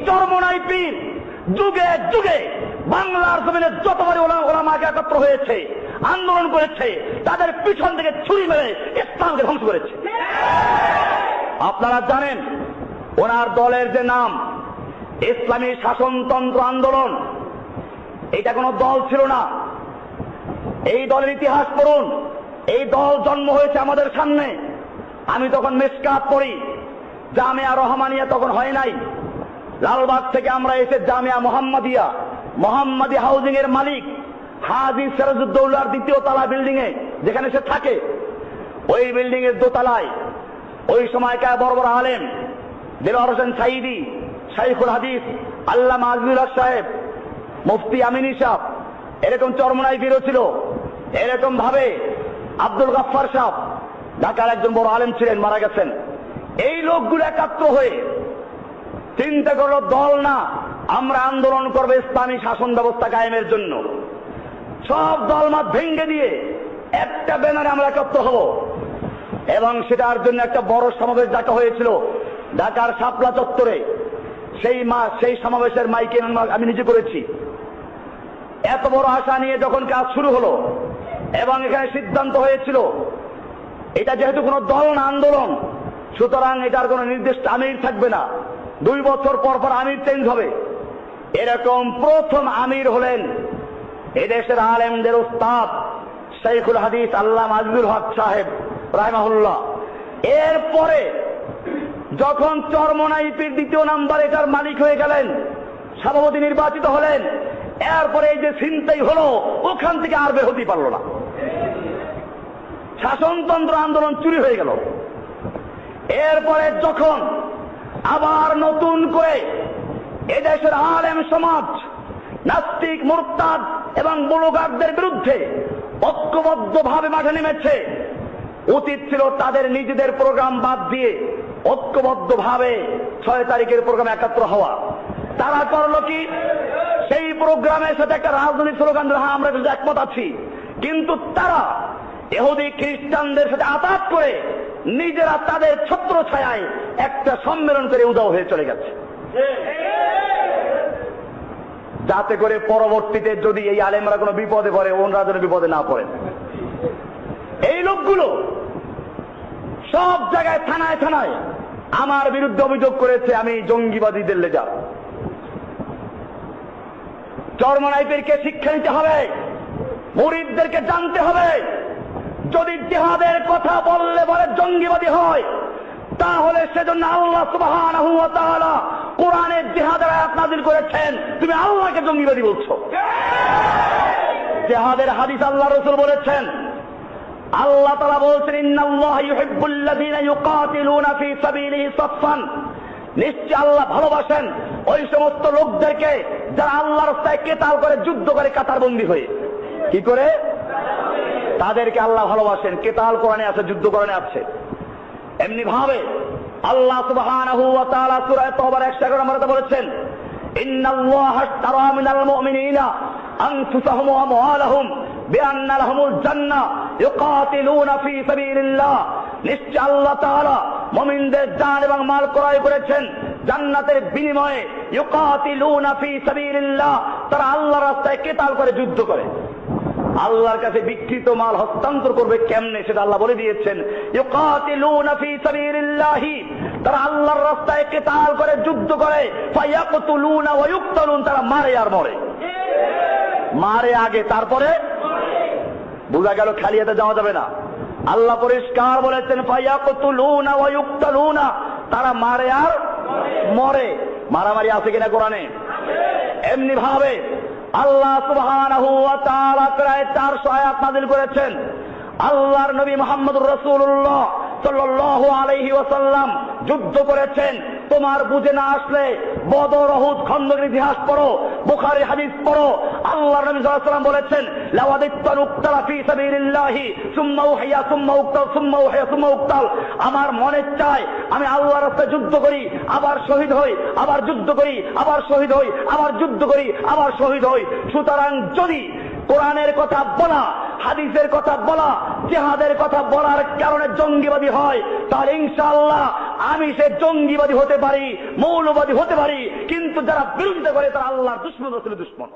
চরমোনাই পীর যুগে যুগে বাংলার জমিনে যতবারই ওলামাকে একত্র হয়েছে, আন্দোলন করেছে, তাদের পিছন থেকে ছুরি মেরে ইসলামকে ধ্বংস করেছে। আপনারা জানেন ওনার দলের যে নাম ইসলামী শাসনতন্ত্র আন্দোলন, এটা কোনো দল ছিল না। এই দলের ইতিহাস পড়ুন। এই দল জন্ম হয়েছে আমাদের সামনে। আমি তখন মিশকাত পড়ি, জামিয়া রহমানিয়া তখন হয় নাই। লালবাগ থেকে আমরা এসে জামিয়া মোহাম্মদী হাউজিং এর মালিক হাজী সিরাজউদ্দৌলার দ্বিতীয় তলা বিল্ডিং এ যেখানে সে থাকে, ওই বিল্ডিং এর দোতলায় ওই সময়কার বড় বড় আলেম দেলোয়ার হোসেন সাইদি, শাইখুল হাদিস আল্লামা আজিজুল হক সাহেব, মুফতি আমিনী সাহেব, এরকম চরমোনাই পীরও ছিল। এরকম ভাবে আব্দুল গাফফার সাহেব ঢাকার একজন বড় আলেম ছিলেন, মারা গেছেন। এই লোকগুলো একাত্র হয়ে চিন্তা করলো দল না, আমরা আন্দোলন করবো ইসলামী শাসন ব্যবস্থা কায়েমের জন্য। সব দলমত ভেঙ্গে দিয়ে একটা ব্যানারে আমরা একত্র হব, এবং সেটার জন্য একটা বড় সমাবেশ ডাকা হয়েছিল ঢাকার শাপলা চত্বরে। সেই সমাবেশের মাইকে আমি নিজে করেছি। এত বড় আশা নিয়ে যখন কাজ শুরু হলো এবং এখানে সিদ্ধান্ত হয়েছিল এটা যেহেতু কোনো দল না, আন্দোলন, সুতরাং এটার কোনো নির্দিষ্ট আমির থাকবে না, 2 বছর পর পর আমির চেঞ্জ হবে। এরকম প্রথম আমির হলেন এদেশের আলেমদের উস্তাদ শাইখুল হাদিস আল্লামা আজিজুল হক সাহেব রাহিমাহুল্লাহ। এরপরে যখন চরমোনাই পীর দ্বিতীয় নাম্বার এটার মালিক হয়ে গেলেন, সভাপতি নির্বাচিত হলেন, এরপরে এই যে ছিনতাই হলো, ওখান থেকে আর বের হতে পারল না। শাসনতন্ত্র আন্দোলন চুরি হয়ে গেল। এরপরে যখন আবার নতুন করে এদেশের আলেম সমাজ নাস্তিক, মুরতাদ এবং বুলুগারদের বিরুদ্ধে ঐক্যবদ্ধভাবে মাঠে নেমেছে, উচিত ছিল তাদের নিজেদের প্রোগ্রাম বাদ দিয়ে ঐক্যবদ্ধভাবে 6 তারিখের প্রোগ্রামে একাত্র হওয়া। তারা করলো কি, সেই প্রোগ্রামের সাথে একটা রাজনৈতিক স্লোগান, হ্যাঁ আমরা কিন্তু একমত আছি, কিন্তু তারা ইহুদি খ্রিস্টানদের সাথে আতাত করে নিজেরা তাদের ছত্র ছায়ায় একটা সম্মেলন করে উধাও হয়ে চলে গেছে, যাতে করে পরবর্তীতে যদি এই আলেমরা কোনো বিপদে পড়ে, ওনরা যেন বিপদে না পড়েন। এই লোকগুলো সব জায়গায় থানায় থানায় আমার বিরুদ্ধে অভিযোগ করেছে আমি জঙ্গিবাদীদের লেজা। চরমোনাই পীরকে শিক্ষা নিতে হবে, মুরিদদেরকে জানতে হবে, যদি জিহাদের কথা বললে বলে জঙ্গিবাদী হয়, তাহলে সেজন্য আল্লাহ সুবহানাহু ওয়া তাআলা কোরআনে জিহাদের আয়াত নাযিল করেছেন, তুমি আল্লাহকে জঙ্গিবাদী বলছো। জিহাদের হাদিস আল্লাহ রাসূল বলেছেন, আল্লাহ তাআলা বলছেন, ইন্নাল্লাহা ইউহিব্বুল্লাযীনা ইউকাতিলুনা ফী সাবিলিহি সাফফান, নিশ্চয় আল্লাহ ভালোবাসেন ওই সমস্ত লোকদেরকে যারা আল্লাহর রাস্তায় কেতাল করে, যুদ্ধ করে, কাতারবন্দী হয়ে। কি করে? তাদেরকে আল্লাহ ভালোবাসেন। কেতাল কোরআনে আছে, যুদ্ধ কোরআনে আছে। এমনি ভাবে আল্লাহ সুবহানাহু ওয়া তাআলা সূরা তাওবার 111 নম্বরে বলেছেন, ইন্নাল্লাহা আশতারা মিনাল মুমিনিনা আনফুসাহুম ওয়া আমওয়ালাহুম বিআন্না লাহুমুল জান্নাহ ইউকাতিলুনা ফী সাবিলিল্লাহ, নিশ্চয় আল্লাহ তাআলা মুমিনদের জান এবং মাল ক্রয় করেছেন জান্নাতের বিনিময়ে। ইউকাতিলুনা ফী সাবিলিল্লাহ, তারা আল্লাহর রাস্তায় কেতাল করে, যুদ্ধ করে। আল্লাহর কাছে বিকৃত মাল হস্তান্তর করবে কেমনে সেটা আল্লাহ বলে দিয়েছেন। ইউকাতিলুনা ফী সাবিলিল্লাহি, তারা আল্লাহর রাস্তায় কেতাল করে, যুদ্ধ করে। ফায়াকতুলুনা ওয়া ইউকতালুন, তারা মারে আর মরে। মারে আগে, তারপরে বোঝা গেল খালি হাতে যাওয়া যাবে না। আল্লাহ পরিষ্কার বলেছেন, ফায়াকতুলুনা ওয়া ইউকতালুনা, তারা মারে আর মরে। মারামারি আছে কিনা কোরআনে? এমনি ভাবে আল্লাহ সুবহানাহু ওয়া তাআলা প্রায় 400 আয়াত নাযিল করেছেন। আল্লাহর নবী মুহাম্মদুর রাসূলুল্লাহ সাল্লাল্লাহু আলাইহি ওয়াসাল্লাম যুদ্ধ করেছেন। তোমার বুঝে না আসলে বদর, উহুদ, খন্দকের ইতিহাস পড়ো, বুখারী হাদিস পড়ো। আল্লাহর নবী সাল্লাল্লাহু আলাইহি ওয়াসাল্লাম বলেছেন, লাওয়াদিত্তান উক্তালা ফী সাবিলিল্লাহি সুম্মা উহিয়া সুম্মা উক্তাল সুম্মা উহিয়া সুম্মা উক্তাল, আমার মনে চায় আমি আল্লাহর রাস্তায় যুদ্ধ করি, আবার শহীদ হই, আবার যুদ্ধ করি, আবার শহীদ হই, আবার যুদ্ধ করি, আবার শহীদ হই। সুতরাং যদি কোরআনের কথা বলা, হাদিসের কথা বলা, জিহাদের কথা বলার কারণে জঙ্গিবাদী হয়, তাহলে ইনশাআল্লাহ আমি সে জঙ্গিবাদী হতে পারি, মৌলবাদী হতে পারি, কিন্তু যারা বিরোধিতা করে তারা আল্লাহর দুশমন, রাসূলের দুশমন।